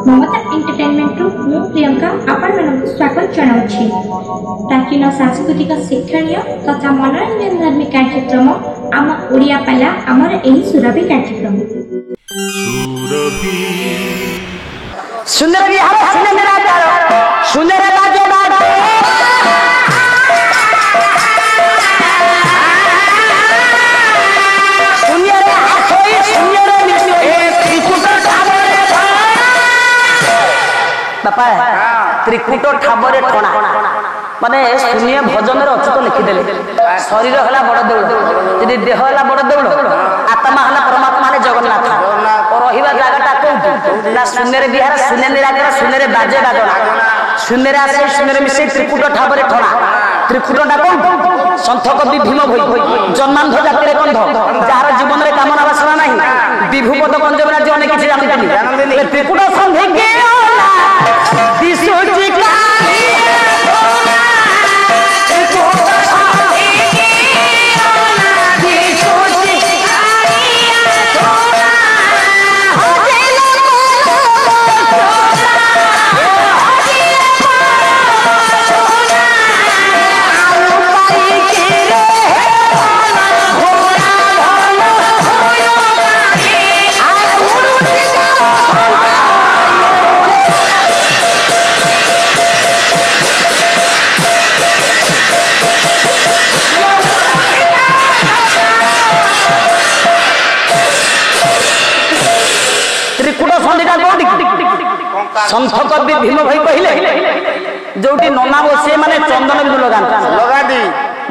ममता entertainment मु प्रियंका आपण मानक स्वागत जनाउछि। प्राचीन सांस्कृतिक शिक्षणीय तथा मनोरंजन धर्मी कार्यक्रम आम ओडिया पाला आमर एही सुरभि कार्यक्रम सुंदर बिहार सुंदर राजा सुंदर राजा बापा त्रिकुट ठाबरे ठणा माने शून्य भजन रे अच्युत लिखिदेले शरीर हला बड़ देउळ यदि देह हला बड़ देउळ आत्मा हला परमात्मा ने जगन्नाथ रहिबा जागाटा कोउठी ना शून्य रे बिहार शून्य निराकर शून्य रे बाजे बाजना शून्य रे आसे शून्य रे मिसे त्रिकुट ठाबरे ठणा त्रिकुटटा कोउठी संत कवि भीम भई जन्मांध जातिरे कंध जार जीवन रे कामना वासना नाही विभूपद गंजम राज्य अनेक किछि जानतेनी त्रिकुट संधि के दिसोची संत कवि भीम भाई कहले जोटी नना बसे माने चंदन बिंदु लगादी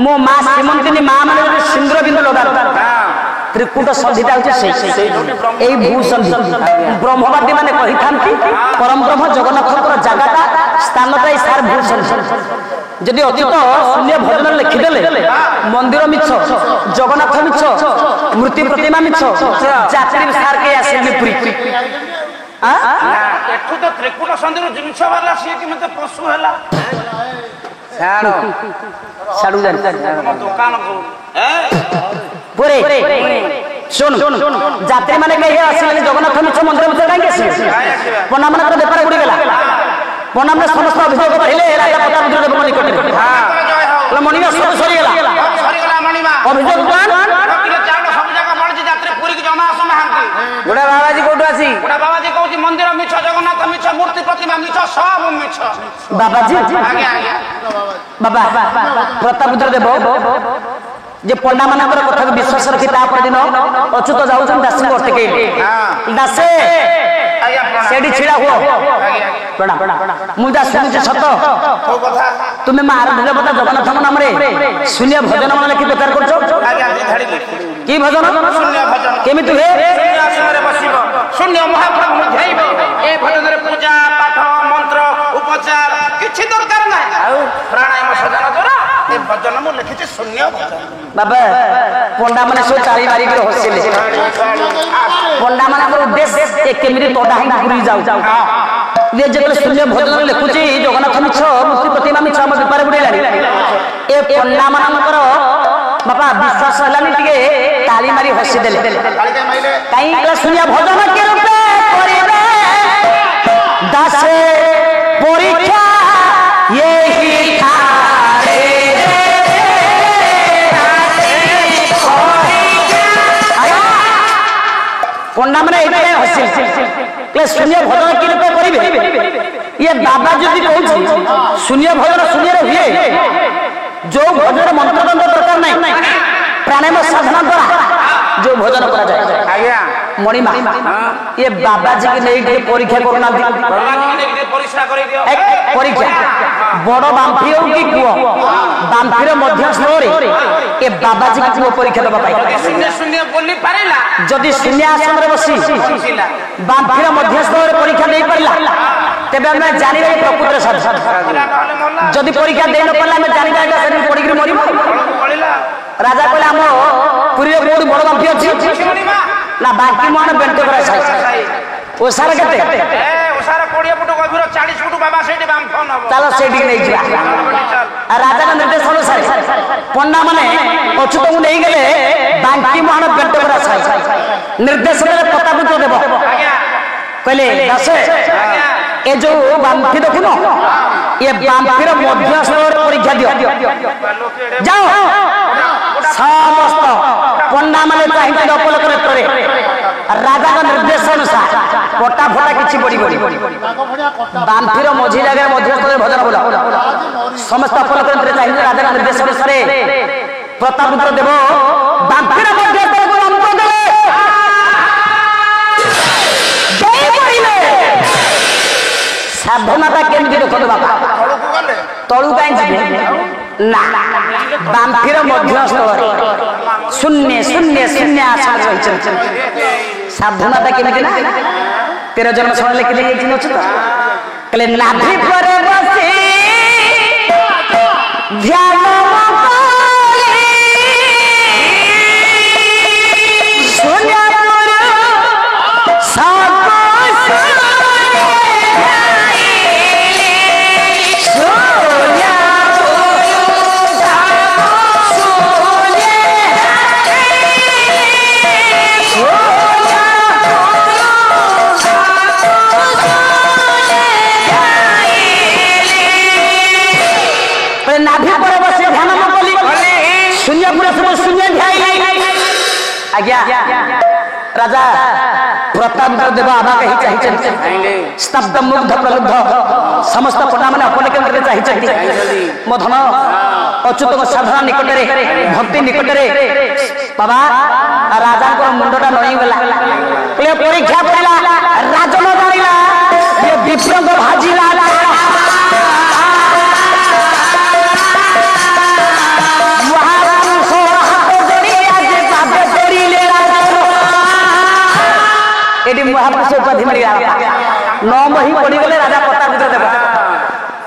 मो मां श्रीमंतिनी मां माने सिंदूर बिंदु लगादी त्रिकुट संधिटा होचे सेई एई भू संधि ब्रह्मवादी माने कहि थांती परम ब्रह्म जगन्नाथकर जगाटा स्थानटाई सार भू संधि जदि अतीत शून्य भजन लिखि देले मंदिर मिछ जगन्नाथ मिछ मूर्ति प्रतिमा मिछ जात्री सार के आसे पुरी एठू तो त्रिकुट संधिर जिनिस वाला से कि मते पशु हैला छाड़ो साडू जान दुकान को पुरे सुन जात्री माने कहि आसिले जगन्नाथ मिछ मंदिर मिछ काहे आसी पना माने तो व्यापार गुडी गेला पना माने समस्त अभियोग बढ़िले राजा प्रताप रुद्र देव निकट हां मणिमा सब सरी गेला मणिमा अभियोग कान बुढ़ा बाबाजी कोठो आसी बुढ़ा बाबाजी कहउची मंदिर मिछ जगन्नाथ मिछ मूर्ति प्रतिमा मिछ सब मिछ बाबाजी आगे आगे बाबा प्रताप रुद्र देव जे पंडा मानकर कथा विश्वास रखी ता पर दिन अच्युत जाउछन दासी को अटके दासे सेडी छिड़ा हुओ प्रणाम मु जा सुनि सत तो कथा तुमे मार देवता जगन्नाथ नाम रे शून्य भजन मन लिखि बेकार करछो आगे झाड़ी की भजन शून्य भजन केमिति हे सिंहासन रे बसिबो शून्य महाप्रभु ध्याइबो ए भजन रे पूजा पाठ मंत्र उपचार किछि दरकार नै प्राणायाम सजन द्वारा ए भजन मु लिखिछि शून्य भजन बाबा पंडा माने सो ताली मारी के हसिले पंडा माने उद्देश्य एक केमिति तोडा ही पुरी जाऊ ये जेतले शून्य भजन लिखुछि जगन्नाथ मिछ मूर्ति प्रतिमा मिछ हम व्यापार बुडैलानी ए पंडा मानकर बाबा विश्वास हलानी टिके ताली मारी हसी देले काई कला शून्य भजन के रूपे करिबे दासे परीक्षा यही थारे पंडा माने एते हसी के शून्य भजन के रूपे करिबे ये बाबा जदी कहू शून्य भजन शून्य रे हुए जो भजन मंत्र दरकार नहीं प्राणायाम साधना द्वारा जो भजन करा जाए आज्ञा मणिमा ये बाबा जी के नहीं परीक्षा करना परीक्षा करि दियो परीक्षा बड़ बांफी हो कि कुओ बांफीर मध्य स्वर ए बाबा जी को परीक्षा दबा पाई शून्य शून्य बोली पारेला जदि शून्य आसन रे बसी बांफीर मध्य स्वर परीक्षा दे परला तेबे हम जानिबे प्रकृतिर साध जदि परीक्षा दे न परला हम जानिबे एटा शरीर पड़ी के मरिबो राजा कहले हम पुरी कोड बड़ बांफी अछि ना बाकी मन बेंट करा साई ओसार केते ओसार 20 फुट गभीर 40 फुट बाबा सेठी बांफ न चलो सेठी नै जिया राजा का निर्देश अनुसार पंडा माने अच्युत को नहीं गले बांकी मोहन बेंट करा साई निर्देश देले प्रताप रुद्र देव कहले दासे ए जो बांफी देखुन ये बांफीर मध्यस्थर परीक्षा दियो जाओ समस्त पंडा माने चाहिए अपलोक रे राजा का निर्देश अनुसार पटा फटा किछि बड़ी बड़ी बांफीर मझी जगह मध्यस्थर भजन बोला समस्त अपलोक रे चाहिए राजा का निर्देश अनुसार प्रतापरुद्र देव बांफीर मध्यस्थर को मंत्र देले जय बोलिले साधनाटा केमि देखो बाबा तळु काई जिबे ना बांफीर मध्यस्थर शून्य शून्य शून्य आसन रहिछ साधनाटा केमि ना 13 जन्म समय लिखि लेछि नछ त कहले नाभि पर बसे ध्यान आज्ञा राजा प्रतापरुद्र देव आभा कही चाहिए स्तब्ध मुग्ध प्रलुब्ध समस्त पंडा माने अपने केंद्र चाहिए मो धन अच्युत साधना निकट भक्ति निकट बाबा राजा को मुंडटा नई गला परीक्षा पड़ा राजन जानिला ये विप्रंग भाजिला महापुरुष उपाधि मिल गया 9 मही पड़ी गले राजा प्रतापरुद्र देव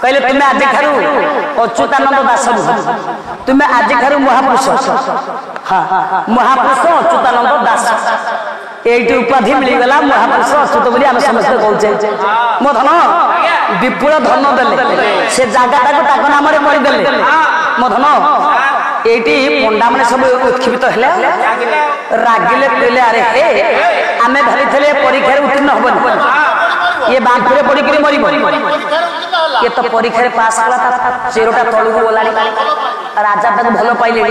कहले तुम्हें आज ठारू अच्युतानंद दास तुम्हें आज ठारू महापुरुष हाँ महापुरुष अच्युतानंद दास एटी उपाधि मिल गला महापुरुष अच्युत बोली आम समस्त कहचे मो धन विपुल धन देले से जगह ताको नाम रे मरी देले मो धन एटी पंडा माने सब उत्क्षिप्त हेले रागिले कहले अरे हे आमे भारी परीक्षा उत्तीर्ण हबन ये बांफीरे पड़ी मरी ये तो परीक्षा पास कला चेरोटा तलू गलानी राजा तक भल पाइले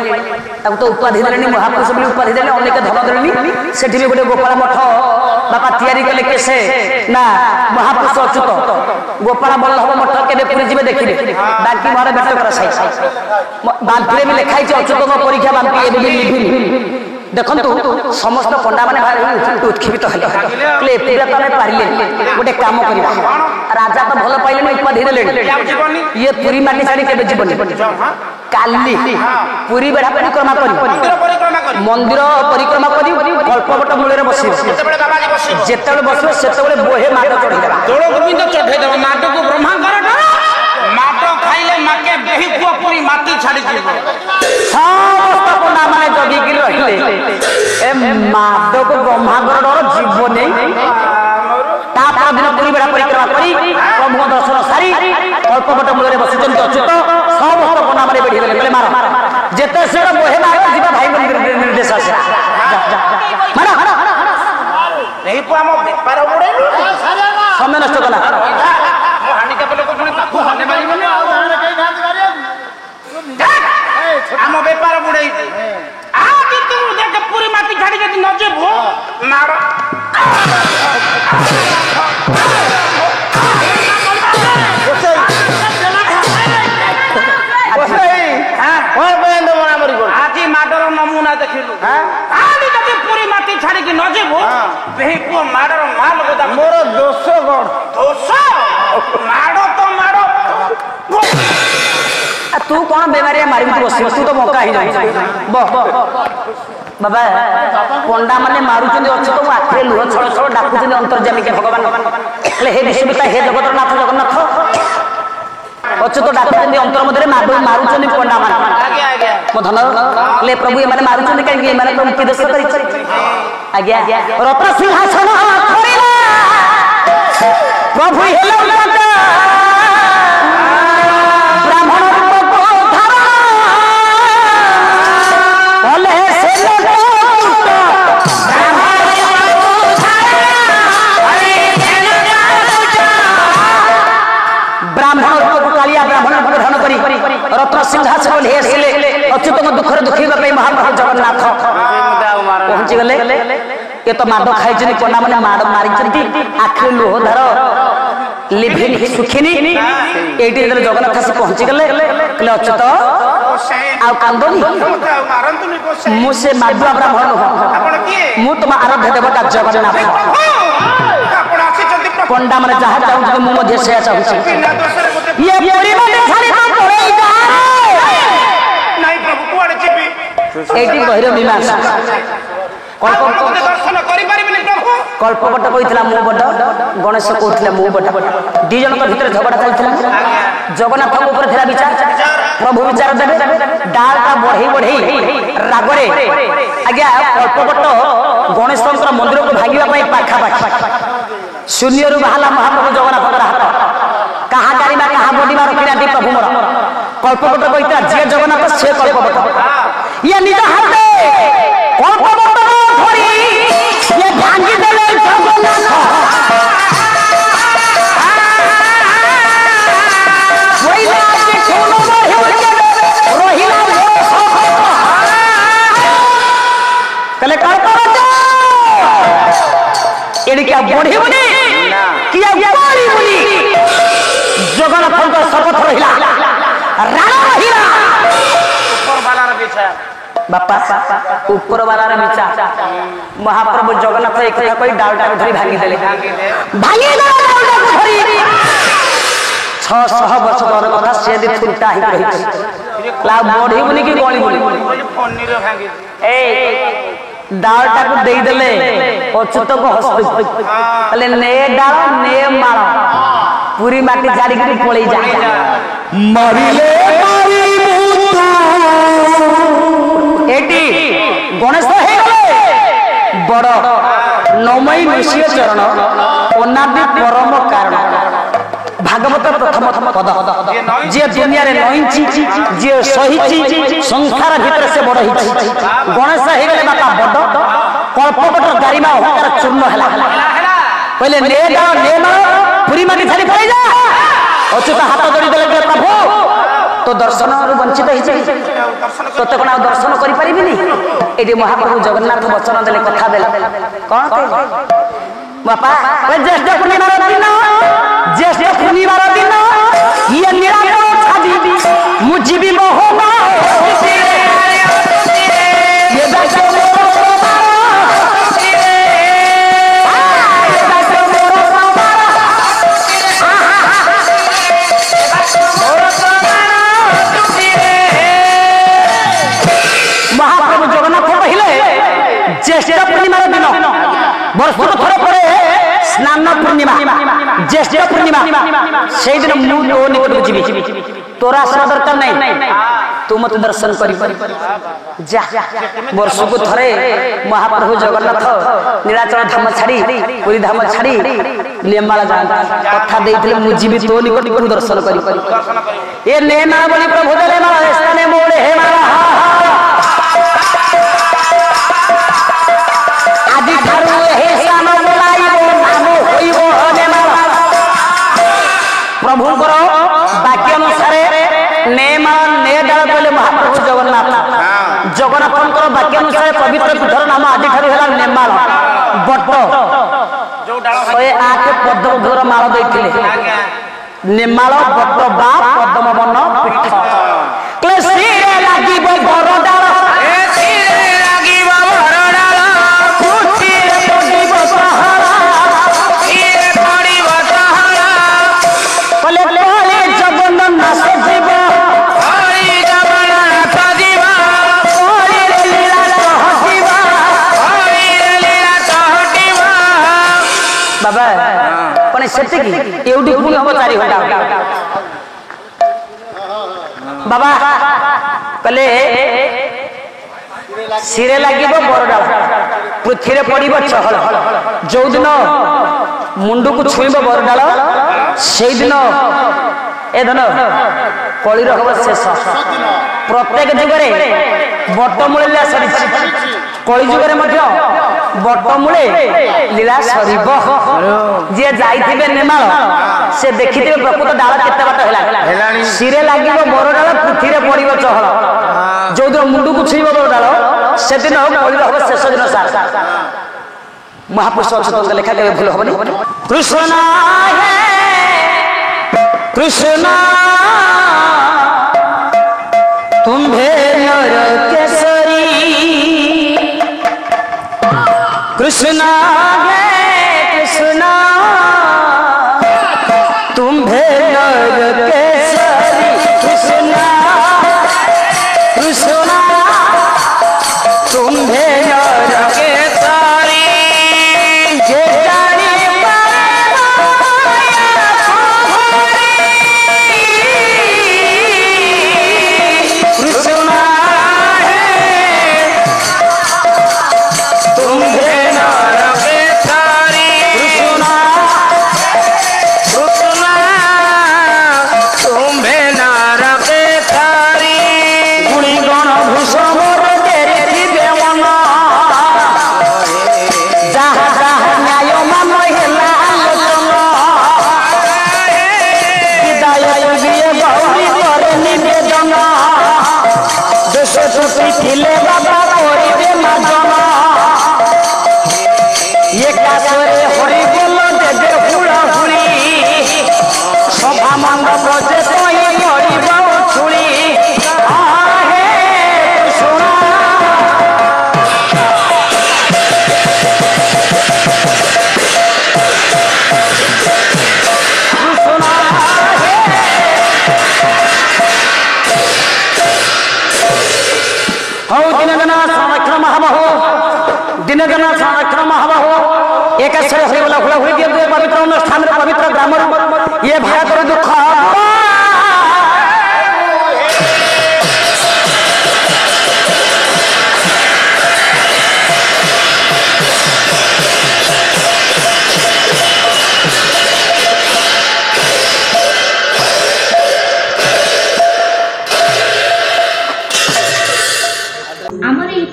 तो उपाधि देले महापुरुष बोली उपाधि देले अनेक धन देले सेठी भी गोटे गोपाल मठ बापा तैयारी कले केसे ना महापुरुष अच्युत गोपाल बल्लभ मठ केबे पुरी जिबे देखिले बाकी मारे बेट कर साई बांफीरे भी लिखाई छै अच्युत परीक्षा बांफी एबे लिखिली देखंतु समस्त पंडा माने भारी उत्क्षिप्त हेले कहले एतिरा तमे पारिले गोटे काम करिबा राजा तो भल पाइले नै उपाधि देले ये पुरी माटी छाड़ी केबे जीवनी काली पुरी बेढ़ा परिक्रमा करी मंदिर परिक्रमा करी कल्पवट मूल रे बसी जेतेबेले बसिबे सेतेबेले बोहे माट चढ़ी देबा तोळ गोविंद चढ़े देबा माट को ब्रह्मांकर माट खाइले माके बेही को पुरी माटी छाड़ी जीव समस्त पंडा माने जगी कि रहिले ए माट को ब्रह्मांकर डर जीव नै ता पर दिन पुरी बेढ़ा परिक्रमा करी प्रभु दर्शन सारी कल्पवट मूल रे बसी जंत अच्युत समस्त पंडा माने बेढ़ी देले मार जेते से बोहे मार जीवा भाई मंदिर निर्देश आसे मार नहीं को हम बेपार उड़े समय नष्ट कला मो हानि के लोक पुनी पाखु हने मारी बने हम बेपार उड़े आ कि तू देख पूरी माटी छाड़ी जदी न जेबो मार আজি মাডর নমুনা দেখিলু আদি যদি পুরি মাটি ছাড়ি কি ন যাবো বেহি পো মাডর মাল গোদা মোর দোষ গড় দোষ মাড তো মাড तू कौन बेमारी मारी भी बस तू तो मौका ही जाई बाबा पंडा माने मारुचंदी अच्युत तो आखरे लुह छळ छळ डाकुचंदी अंतर्जामी के भगवान ले हे विश्वपिता हे जगतर नाथ जगन्नाथ अच्युत डाकुचंदी अंतर मधरे मारुचंदी पंडा माने मो धन ले प्रभु ये माने मारुचंदी काई ये माने प्रभु की दश करी आज्ञा रत्न सिंहासन थोरिला प्रभु हेलो अरे ମାଛ ଓହ୍ଲେଇ ଆସିଲେ ଅଚ୍ୟୁତଙ୍କ ଦୁଃଖରେ ଦୁଃଖେଇବା ପାଇଁ ମହାପ୍ରଭୁ ଜଗନ୍ନାଥ ପହଞ୍ଚି ଗଲେ। ଏ ତ ମାଡ଼ ଖାଇଛନ୍ତି, କନା ମାନେ ମାଡ଼ ମାରିଛନ୍ତି, ଆଖିରେ ଲୁହ ଧାର ଲିଭିନି ଶୁଖିନି। ଏଇଠି ଯେତେବେଳେ ଜଗନ୍ନାଥ ଆସି ପହଞ୍ଚିଗଲେ କହିଲେ ଅଚ୍ୟୁତ ଆଉ କାନ୍ଦନି, ମୁଁ ସେ ମାଦୁଆ ବ୍ରାହ୍ମଣ ନୁହଁ, ମୁଁ ତୁମ ଆରାଧ୍ୟ ଦେବତା ଜଗନ୍ନାଥ। ପଣ୍ଡା ମାନେ ଯାହା ଚାହୁଁଛନ୍ତି ମୁଁ ମଧ୍ୟ ସେୟା ଚାହୁଁଛି। ଏଇଠି ଗହିର ମୀମାଂସା। କଳ୍ପବଟ କହିଥିଲା ମୁଁ ବଡ, ଗଣେଶ କହୁଥିଲା ମୁଁ ବଡ। ଦି ଜଣଙ୍କ ଭିତରେ ଝଗଡା ଚାଲିଥିଲା। ଜଗନ୍ନାଥଙ୍କ ଉପରେ ଥିଲା ବିଚାର, ପ୍ରଭୁ ବିଚାର ଦେବେ। ଡାଳଟା ବଢେଇ ବଢେଇ ରାଗରେ ଆଜ୍ଞା କଳ୍ପବଟ ଗଣେଶଙ୍କର ମନ୍ଦିରକୁ ଭାଙ୍ଗିବା ପାଇଁ ପାଖାପାଖି। ଶୂନ୍ୟରୁ ବାହାରିଲା ମହାପ୍ରଭୁ ଜଗନ୍ନାଥଙ୍କର ହାତ। କାହା ଗାରିମା କାହା ବଡିମା ରଖିନାହାନ୍ତି ପ୍ରଭୁ ମୋର। କଳ୍ପବଟ କହିଥିଲା ଯିଏ ଜଗନ୍ନାଥ ସେ କଳ୍ପବଟ। ଇଏ ନିଜ ହାତେ କଳ୍ପବଟ ଧରି ଇଏ ଭାଙ୍ଗି ଦେଲେ ଜଗନ୍ନାଥ। कहले कल्पवट एड़ी क्या बढ़ी बुनी किया बड़ी बुनी। जगन्नाथ शपथ रहिला राणा रहिला ऊपर वाला रे बिछा बापा ऊपर वाला रे बिछा। महाप्रभु जगन्नाथ एक कथा कहि डालटा धरी भांगी देले भांगी देले डालटा धरी 600 वर्ष पर कथा से दे फुलटा ही रही ला बढ़ी बुनी की गली बुनी फन्नी रे भांगी ए डालटा को दे देले अच्युत को हस्ते कहले ने डाल ने मार पूरी माटी झाड़ी के पळई जा मरिले मारी मुता एटी गणेश हे गले बड़ नमई निशिय चरण अनादि परम कारण। भागवत प्रथम पद जे दुनिया रे नईची जे सहीची संसार भीतर से बड़ हिची। गणेश हे गले बापा बड़ कल्पवट गारिमा होकर चूर्ण हला कहले ने डाल ने मार पूरी माटी झाड़ी पळई जा। अच्युत हाथ जोड़ी देले प्रभु तो दर्शन वंचित होइछे तोते कोन दर्शन करि परिबिनी। एडी महाप्रभु जगन्नाथ वचन देले कथा देले कोन कहले बापा ज्येष्ठ पूर्णिमार दिन ज्येष्ठ पूर्णिमार दिन ये निराकर छादी मुझिबी मोहना ये बैठो महाप्रभु जगन्नाथ कहिले ज्येष्ठ पूर्णिमार दिन वर्ष थोड़े पर स्नान पूर्णिमा ज्येष्ठ पूर्णिमा से दिन मु तो निकट जीवी तोरा आसरा दरकार नहीं तू मत दर्शन करी जा। वर्ष को थरे महाप्रभु जगन्नाथ नीलाचल धाम छाड़ी पुरी धाम छाड़ी नेमाला जाता कथा देइथिले मु जीवी तो निकट को दर्शन करी ए नेमाला बोली प्रभु देले माला स्थाने मोड़े हे माला आदि थारु हे सान बोलाइबो नाम होइबो नेमाला। प्रभु करो वाक्य अनुसार नेमाला ने डाल बोले महाप्रभु जगन्नाथ जगन्नाथଙ୍କର वाक्य अनुसार पवित्र पीठर नाम आदि थारु हेला नेमाला। बट जो डाल 108 पद्मधर माଳ ଦେଇଥିଲେ नेमाला बट बा पद्म वन पीठ क्लेशीरे लागिब घर डाल ए सीरे लागिब घर डाल कुटीरे पडिब सहारा सीरे पडिब सहारा कले कले जगन्नाथ जीव हरि जगन्नाथ जीव हरि लीला सहजीव हरि लीला सहजीव बाबा कोन सेतिकी एउडी पुनी हो 4 घंटा बाबा कले सिरे लागिब बरडाल पृथ्वी रे पडिब चहल जो दिन मुंडू को छुईब बरडाल से दिन ए धन कली रखब शेष। प्रत्येक जुगरे बट मूल्य सरी कली जुगरे बटमूले लीला सरीब जी जाइथिबे नेमाल से देखिथिबे प्रकृत डाल केते बात हैला सिरे लागिबो मोर डाल पृथ्वी रे पड़िबो चहल जो दिन मुंडू को छुईबो मोर डाल से दिन पड़िबो हो शेष दिन सार महापुरुष अच्युत लेखा केबे भूल होबनी कृष्ण हे कृष्ण तुम्हे नर केसरी कृष्ण हे कृष्ण तुम्हे नर केसरी कृष्ण कृष्ण तुम्हे नर केसरी जे जानी खिले बाबा हरि माधव ये काशरे हरि बोल देवे हुड़ा हुड़ी सभा मंडप जे कहीं पड़ब छुड़ी आहे सुना दिनगना संरक्षण महाबाहो दिनगना संरक्षण महाबाहो एक हरि बोला हुला हुई दिए पवित्र अनुष्ठान पवित्र ग्राम ये भारत दुख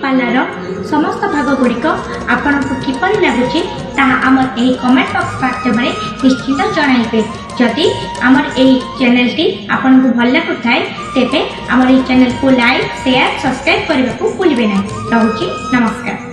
पालार समस्त भाग गुड़िक आपण को किपरि लगुची ताहा आमर एही कमेंट बॉक्स माध्यम निश्चित जणाइबे जदि आमर एही चैनल टी आपण को भल लागुथाय तेबे आमर एही चैनल को लाइक शेयर सब्सक्राइब करबा को भूलिबे नै। रहूची नमस्कार।